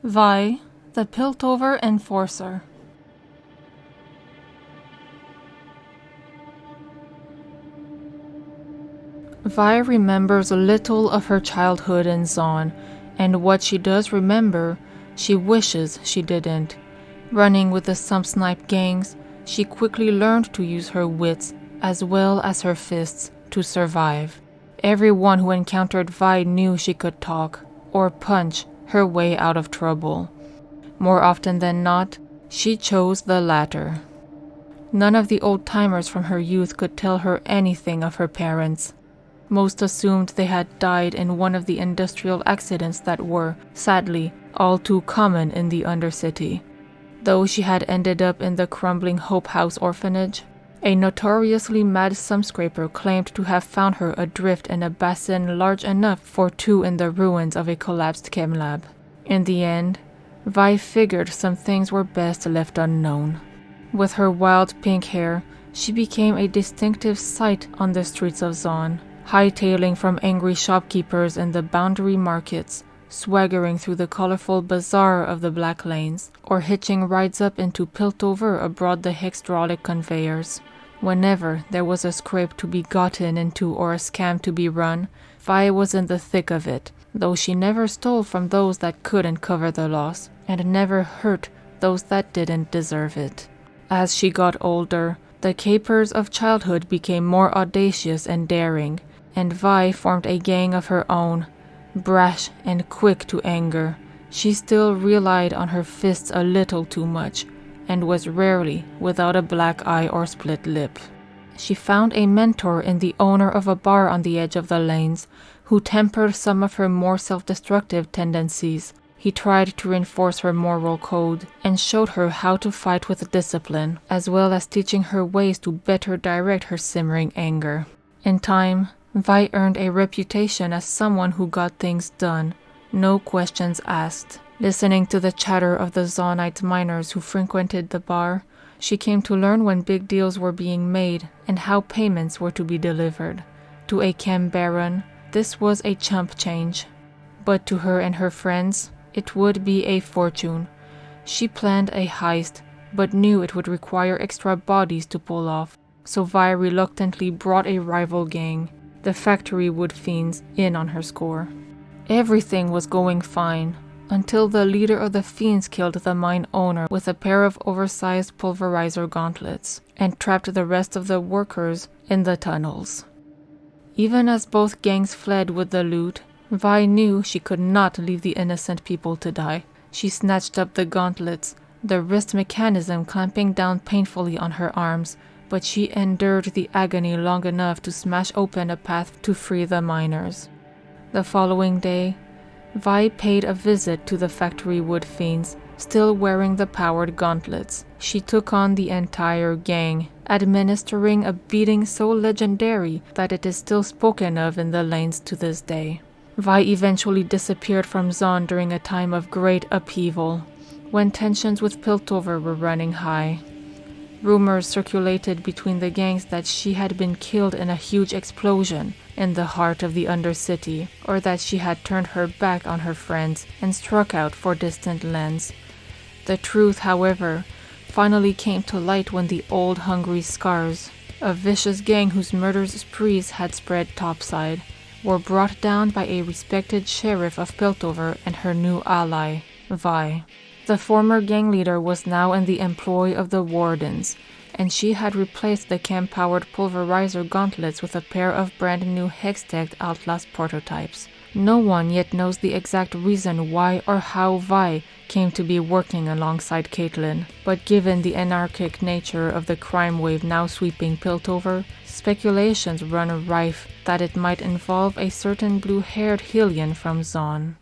Vi, the Piltover Enforcer. Vi remembers little of her childhood in Zaun, and what she does remember, she wishes she didn't. Running with the Snipe gangs, she quickly learned to use her wits as well as her fists to survive. Everyone who encountered Vi knew she could talk or punch her way out of trouble. More often than not, she chose the latter. None of the old-timers from her youth could tell her anything of her parents. Most assumed they had died in one of the industrial accidents that were, sadly, all too common in the Undercity. Though she had ended up in the crumbling Hope House orphanage, a notoriously mad sumscraper claimed to have found her adrift in a basin large enough for two in the ruins of a collapsed chem lab. In the end, Vi figured some things were best left unknown. With her wild pink hair, she became a distinctive sight on the streets of Zaun, hightailing from angry shopkeepers in the boundary markets, swaggering through the colorful bazaar of the Black Lanes, or hitching rides up into Piltover aboard the hextrolic conveyors. Whenever there was a scrape to be gotten into or a scam to be run, Vi was in the thick of it, though she never stole from those that couldn't cover the loss, and never hurt those that didn't deserve it. As she got older, the capers of childhood became more audacious and daring, and Vi formed a gang of her own. Brash and quick to anger, she still relied on her fists a little too much, and was rarely without a black eye or split lip. She found a mentor in the owner of a bar on the edge of the lanes, who tempered some of her more self-destructive tendencies. He tried to reinforce her moral code and showed her how to fight with discipline, as well as teaching her ways to better direct her simmering anger. In time, Vi earned a reputation as someone who got things done, no questions asked. Listening to the chatter of the Zaunite miners who frequented the bar, she came to learn when big deals were being made and how payments were to be delivered. To a chem baron, this was a chump change, but to her and her friends, it would be a fortune. She planned a heist, but knew it would require extra bodies to pull off, so Vi reluctantly brought a rival gang, the Factory Wood Fiends, in on her score. Everything was going fine, until the leader of the Fiends killed the mine owner with a pair of oversized pulverizer gauntlets, and trapped the rest of the workers in the tunnels. Even as both gangs fled with the loot, Vi knew she could not leave the innocent people to die. She snatched up the gauntlets, the wrist mechanism clamping down painfully on her arms, but she endured the agony long enough to smash open a path to free the miners. The following day, Vi paid a visit to the Factory Wood Fiends, still wearing the powered gauntlets. She took on the entire gang, administering a beating so legendary that it is still spoken of in the lanes to this day. Vi eventually disappeared from Zaun during a time of great upheaval, when tensions with Piltover were running high. Rumors circulated between the gangs that she had been killed in a huge explosion in the heart of the Undercity, or that she had turned her back on her friends and struck out for distant lands. The truth, however, finally came to light when the old hungry Scars, a vicious gang whose murder sprees had spread topside, were brought down by a respected sheriff of Piltover and her new ally, Vi. The former gang leader was now in the employ of the Wardens, and she had replaced the chem-powered pulverizer gauntlets with a pair of brand-new hextech Outlast prototypes. No one yet knows the exact reason why or how Vi came to be working alongside Caitlin, but given the anarchic nature of the crime wave now sweeping Piltover, speculations run rife that it might involve a certain blue-haired Hylian from Zaun.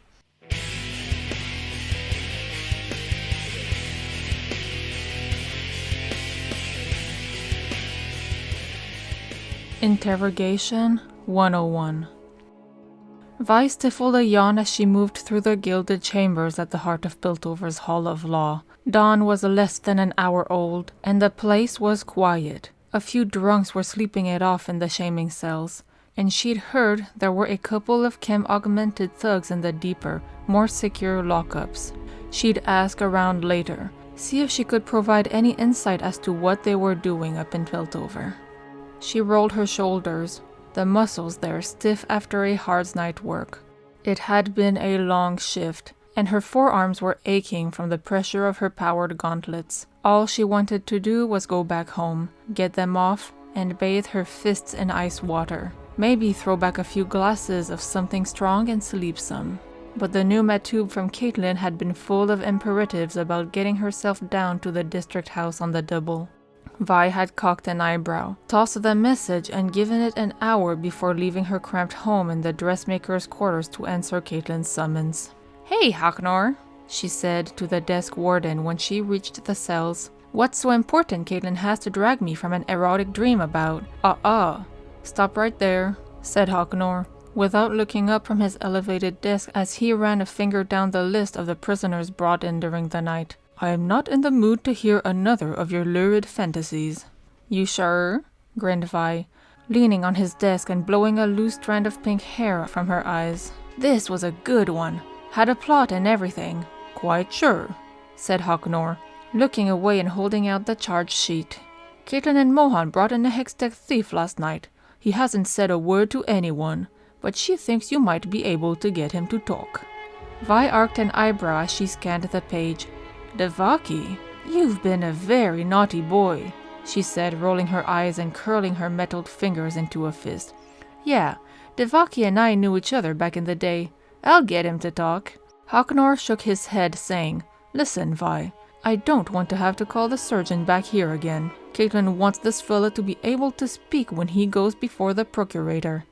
Interrogation 101. Vi stifled a yawn as she moved through the gilded chambers at the heart of Piltover's Hall of Law. Dawn was less than an hour old, and the place was quiet. A few drunks were sleeping it off in the shaming cells, and she'd heard there were a couple of chem-augmented thugs in the deeper, more secure lockups. She'd ask around later, see if she could provide any insight as to what they were doing up in Piltover. She rolled her shoulders, the muscles there stiff after a hard night's work. It had been a long shift, and her forearms were aching from the pressure of her powered gauntlets. All she wanted to do was go back home, get them off, and bathe her fists in ice water. Maybe throw back a few glasses of something strong and sleep some. But the new tube from Caitlin had been full of imperatives about getting herself down to the district house on the double. Vi had cocked an eyebrow, tossed the message, and given it an hour before leaving her cramped home in the dressmaker's quarters to answer Caitlin's summons. "Hey, Haknor," she said to the desk warden when she reached the cells. "What's so important Caitlin has to drag me from an erotic dream about?" "Stop right there," said Haknor, without looking up from his elevated desk as he ran a finger down the list of the prisoners brought in during the night. "I am not in the mood to hear another of your lurid fantasies." "You sure?" grinned Vi, leaning on his desk and blowing a loose strand of pink hair from her eyes. "This was a good one. Had a plot and everything." "Quite sure," said Haknor, looking away and holding out the charge sheet. "Caitlin and Mohan brought in a hextech thief last night. He hasn't said a word to anyone, but she thinks you might be able to get him to talk." Vi arched an eyebrow as she scanned the page. "Devaki, you've been a very naughty boy," she said, rolling her eyes and curling her metalled fingers into a fist. "Yeah, Devaki and I knew each other back in the day. I'll get him to talk." Haknor shook his head, saying, "Listen, Vi, I don't want to have to call the surgeon back here again. Caitlin wants this fella to be able to speak when he goes before the procurator."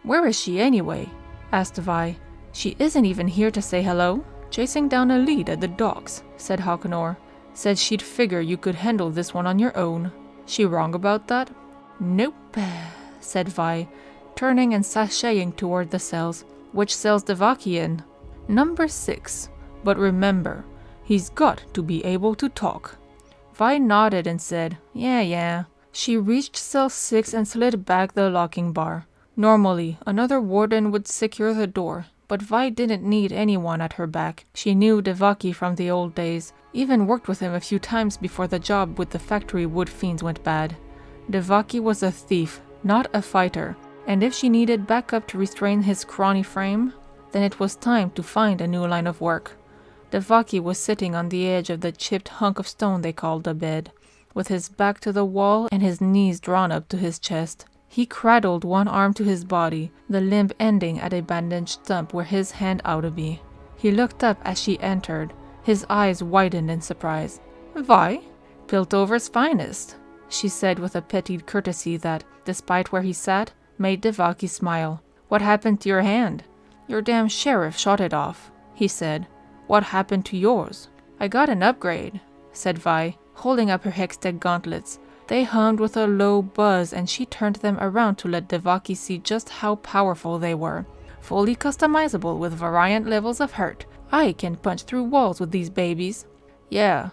"Where is she anyway?" asked Vi. "She isn't even here to say hello?" "Chasing down a lead at the docks," said Haknor. "Said she'd figure you could handle this one on your own. She wrong about that?" "Nope," said Vi, turning and sashaying toward the cells. "Which cell's Devaki in?" "Number 6. But remember, he's got to be able to talk." Vi nodded and said, Yeah. She reached cell 6 and slid back the locking bar. Normally, another warden would secure the door, but Vi didn't need anyone at her back. She knew Devaki from the old days, even worked with him a few times before the job with the factory wood fiends went bad. Devaki was a thief, not a fighter, and if she needed backup to restrain his scrawny frame, then it was time to find a new line of work. Devaki was sitting on the edge of the chipped hunk of stone they called a bed, with his back to the wall and his knees drawn up to his chest. He cradled one arm to his body, the limb ending at a bandaged stump where his hand ought to be. He looked up as she entered, his eyes widened in surprise. "Vi? Piltover's finest," she said with a petite courtesy that, despite where he sat, made Devaki smile. "What happened to your hand?" "Your damn sheriff shot it off," he said. "What happened to yours?" "I got an upgrade," said Vi, holding up her hextech gauntlets. They hummed with a low buzz and she turned them around to let Devaki see just how powerful they were. "Fully customizable with variant levels of hurt. I can punch through walls with these babies." "Yeah,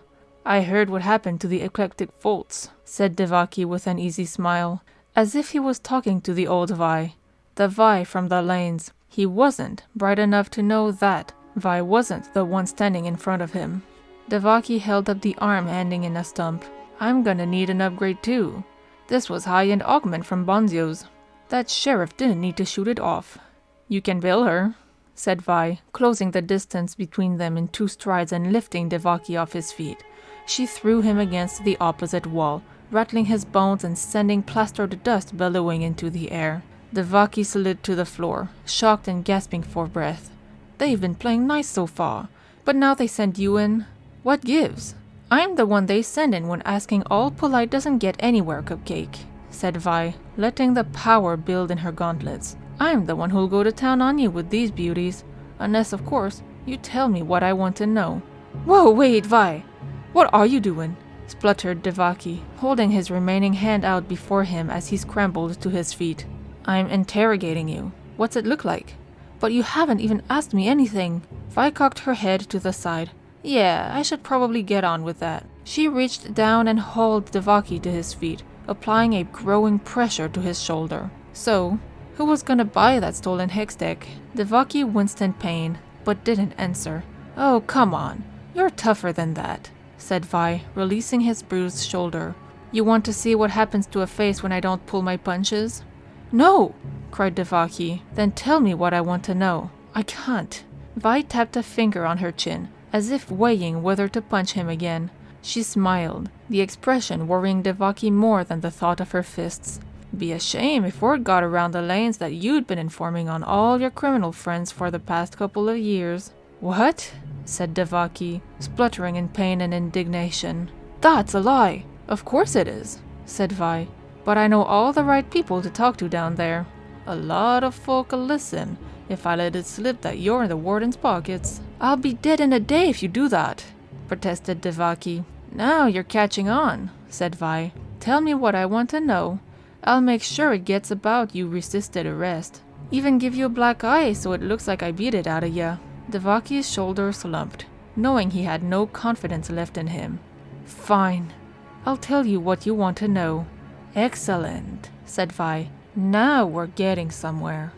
I heard what happened to the eclectic Foltz," said Devaki with an easy smile, as if he was talking to the old Vi. The Vi from the lanes. He wasn't bright enough to know that Vi wasn't the one standing in front of him. Devaki held up the arm ending in a stump. "I'm gonna need an upgrade too. This was high-end augment from Bonzio's. That sheriff didn't need to shoot it off." "You can bill her," said Vi, closing the distance between them in 2 strides and lifting Devaki off his feet. She threw him against the opposite wall, rattling his bones and sending plastered dust billowing into the air. Devaki slid to the floor, shocked and gasping for breath. "They've been playing nice so far, but now they send you in? What gives?" "I'm the one they send in when asking all polite doesn't get anywhere, Cupcake," said Vi, letting the power build in her gauntlets. "I'm the one who'll go to town on you with these beauties, unless, of course, you tell me what I want to know." "Whoa, wait, Vi! What are you doing?" spluttered Devaki, holding his remaining hand out before him as he scrambled to his feet. "I'm interrogating you. What's it look like?" "But you haven't even asked me anything." Vi cocked her head to the side. "Yeah, I should probably get on with that." She reached down and hauled Devaki to his feet, applying a growing pressure to his shoulder. "So, who was gonna buy that stolen hextech?" Devaki winced in pain, but didn't answer. "Oh, come on. You're tougher than that, said Vi, releasing his bruised shoulder. You want to see what happens to a face when I don't pull my punches? No, cried Devaki. Then tell me what I want to know. I can't. Vi tapped a finger on her chin, as if weighing whether to punch him again. She smiled, the expression worrying Devaki more than the thought of her fists. Be a shame if word got around the lanes that you'd been informing on all your criminal friends for the past couple of years. What? Said Devaki, spluttering in pain and indignation. That's a lie. Of course it is, said Vi. But I know all the right people to talk to down there. A lot of folk'll listen if I let it slip that you're in the warden's pockets. I'll be dead in a day if you do that, protested Devaki. Now you're catching on, said Vi. Tell me what I want to know. I'll make sure it gets about you resisted arrest. Even give you a black eye so it looks like I beat it out of ya. Devaki's shoulders slumped, knowing he had no confidence left in him. Fine. I'll tell you what you want to know. Excellent, said Vi. Now we're getting somewhere.